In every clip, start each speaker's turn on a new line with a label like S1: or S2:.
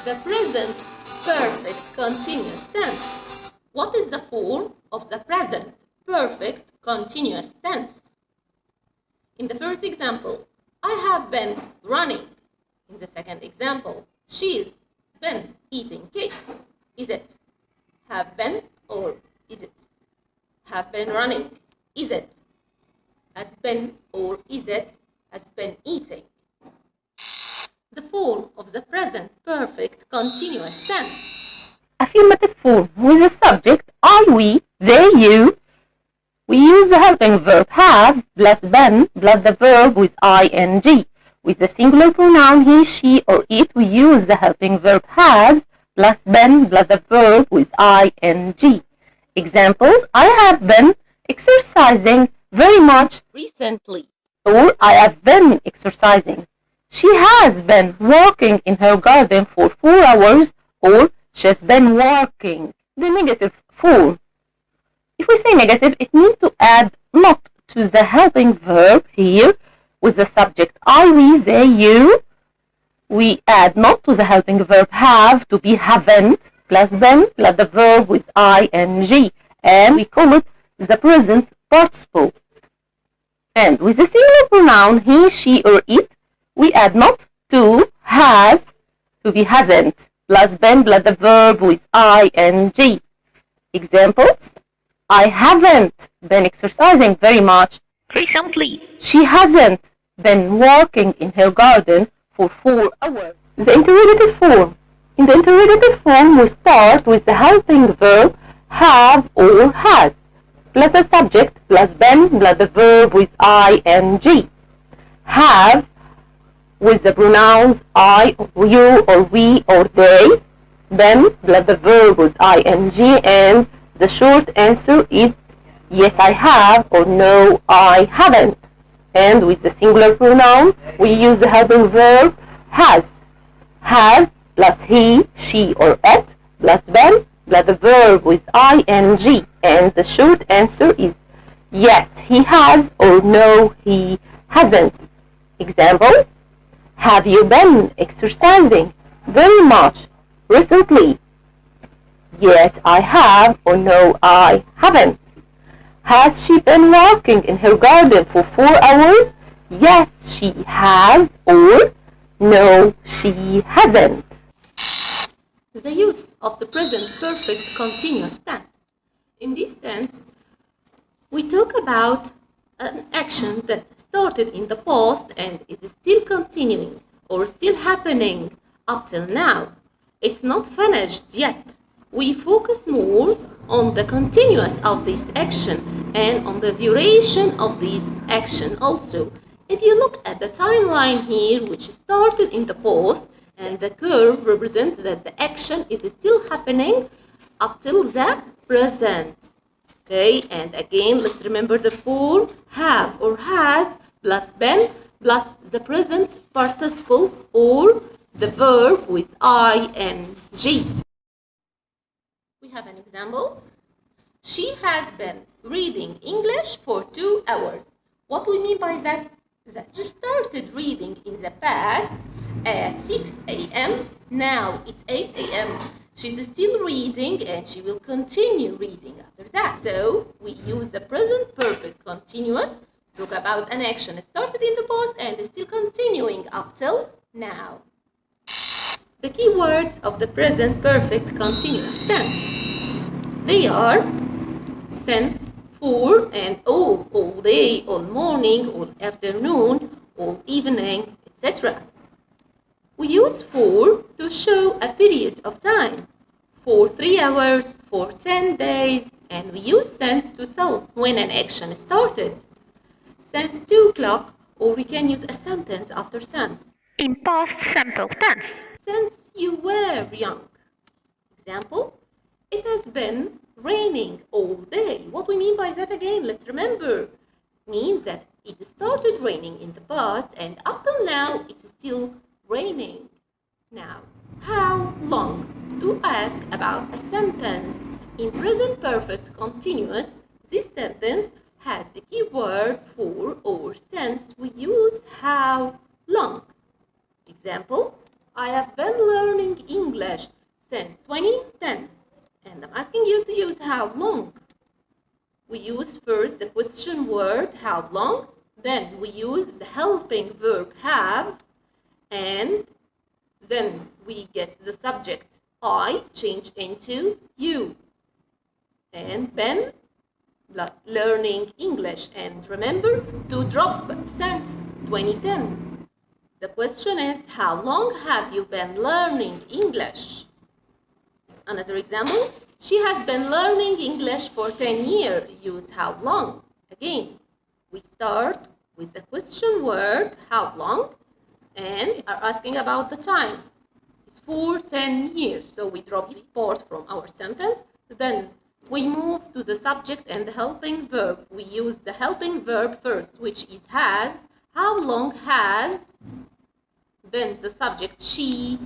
S1: the present perfect continuous tense. What is the form of the present perfect continuous tense? In the first example, I have been running. In the second example, she's been eating cake. Is it have been or is it have been running? Is it has been or is it has been eating? The form of the present perfect continuous tense.
S2: Affirmative form with the subject I, we, they, you. We use the helping verb have plus been plus the verb with ing. With the singular pronoun he, she, or it, we use the helping verb has plus been plus the verb with ing. Examples: I have been exercising very much recently, or I have been exercising. She has been working in her garden for 4 hours, or she's been working. The negative form. If we say negative, it means to add not to the helping verb here with the subject I, we, they, you. We add not to the helping verb have to be haven't plus been plus the verb with ing, and we call it the present participle. And with the singular pronoun he, she, or it, we add not to has to be hasn't plus been plus the verb with ing. Examples: I haven't been exercising very much recently. She hasn't been working in her garden for 4 hours. The interrogative form. In the interrogative form, we start with the helping verb have or has plus the subject plus been plus the verb with ing. Have with the pronouns I, you, or we, or they. Been plus the verb with ing, and the short answer is yes, I have, or no, I haven't. And with the singular pronoun, we use the helping verb has. Has plus he, she, or it plus been plus the verb with ing. And the short answer is yes, he has, or no, he hasn't. Examples: have you been exercising very much recently? Yes, I have, or no, I haven't. Has she been working in her garden for 4 hours? Yes, she has, or no, she hasn't.
S1: The use of the present perfect continuous tense. In this tense, we talk about an action that started in the past and is still continuing or still happening up till now. It's not finished yet. We focus more on the continuous of this action and on the duration of this action also. If you look at the timeline here, which started in the past, and the curve represents that the action is still happening up till the present. Okay, and again, let's remember the form have or has plus been plus the present participle or the verb with ing. We have an example. She has been reading English for 2 hours. What we mean by that is that she started reading in the past at 6 a.m. Now it's 8 a.m. She's still reading and she will continue reading after that. So we use the present perfect continuous to talk about an action started in the past and is still continuing up till now. The key words of the present perfect continuous tense. They are since, for, and all day, all morning, all afternoon, all evening, etc. We use for to show a period of time, for 3 hours, for 10 days, and we use since to tell when an action started. Since 2 o'clock, or we can use a sentence after since.
S2: In past simple tense.
S1: Since you were young. Example: it has been raining all day. What we mean by that again? Let's remember. It means that it started raining in the past and up till now it's still raining. Now, how long? To ask about a sentence in present perfect continuous, this sentence has the keyword for or since we use how long. Example: I have been learning English since 2010. And I'm asking you to use how long. We use first the question word how long, then we use the helping verb have, and then we get the subject I change into you. And been learning English. And remember to drop since 2010. The question is, how long have you been learning English? Another example, she has been learning English for 10 years. Use how long. Again, we start with the question word, how long, and are asking about the time. It's for 10 years. So we drop this part from our sentence. Then we move to the subject and the helping verb. We use the helping verb first, which is has. How long has, then the subject she,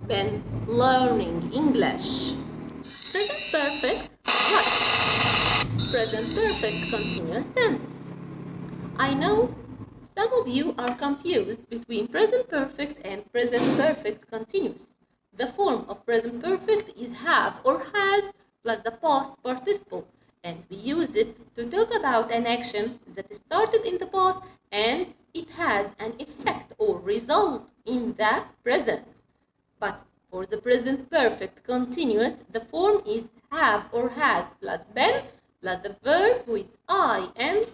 S1: been learning English. Present perfect, what? Present perfect continuous tense. I know some of you are confused between present perfect and present perfect continuous. The form of present perfect is have or has plus the past participle, and we use it to talk about an action that started in the past and it has an effect or result in the present. But for the present perfect continuous, the form is have or has plus been plus the verb with ing.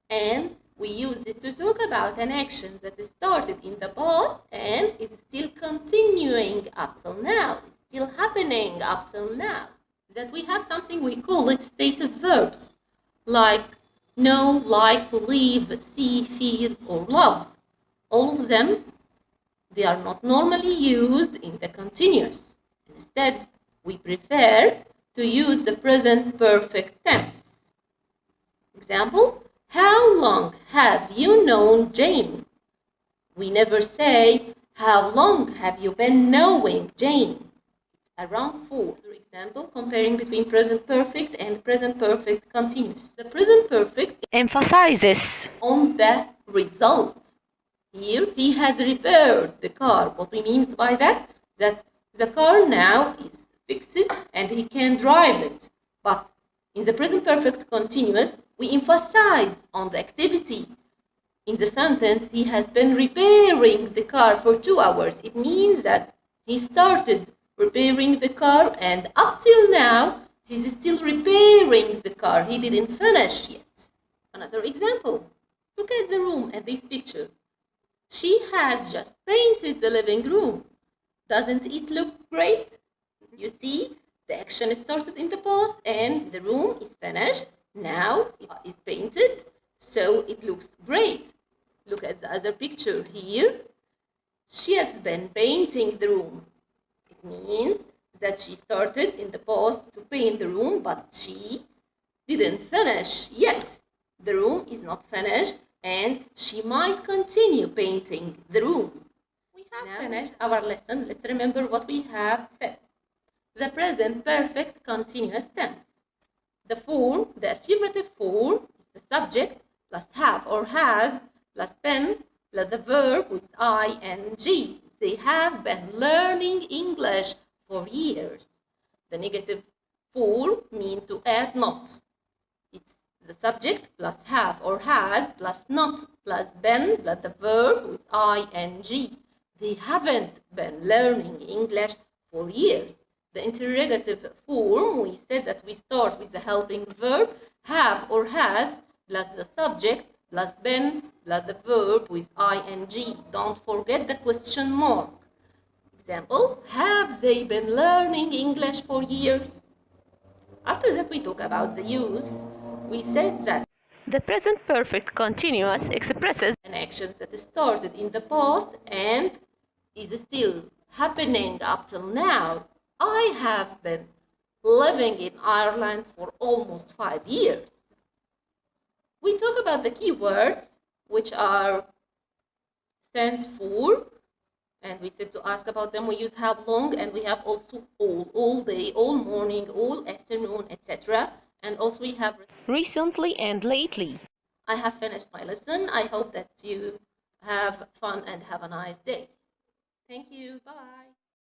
S1: And we use it to talk about an action that started in the past and is still continuing up till now. It's still happening up till now. That we have something we call it stative verbs, like know, like, believe, see, feel, or love. All of them, they are not normally used in the continuous. Instead, we prefer to use the present perfect tense. Example, how long have you known Jane? We never say, how long have you been knowing Jane? Around 4. For example, comparing between present perfect and present perfect continuous. The present perfect
S2: Emphasizes
S1: on the result. Here, he has repaired the car. What we mean by that? That the car now is fixed and he can drive it. But in the present perfect continuous, we emphasize on the activity. In the sentence, he has been repairing the car for 2 hours. It means that he started repairing the car and up till now, he's still repairing the car. He didn't finish yet. Another example. Look at the room and this picture. She has just painted the living room. Doesn't it look great? You see, the action started in the past and the room is finished. Now it is painted, so it looks great. Look at the other picture here. She has been painting the room. It means that she started in the past to paint the room, but she didn't finish yet. The room is not finished and she might continue painting the room. We have finished our lesson. Let's remember what we have said. The present perfect continuous tense. The form, the affirmative form, is the subject plus have or has plus been plus the verb with ing. They have been learning English for years. The negative form means to add not. It's the subject plus have or has plus not plus been plus the verb with ing. They haven't been learning English for years. The interrogative form, we said that we start with the helping verb have or has plus the subject plus been plus the verb with ing. Don't forget the question mark. Example, have they been learning English for years? After that, we talk about the use. We said that
S2: the present perfect continuous expresses
S1: an action that started in the past and is still happening up till now. I have been living in Ireland for almost 5 years. We talk about the keywords, which are stands for, and we said to ask about them. We use have long, and we have also all day, all morning, all afternoon, etc. And also we have
S2: recently and lately.
S1: I have finished my lesson. I hope that you have fun and have a nice day. Thank you. Bye.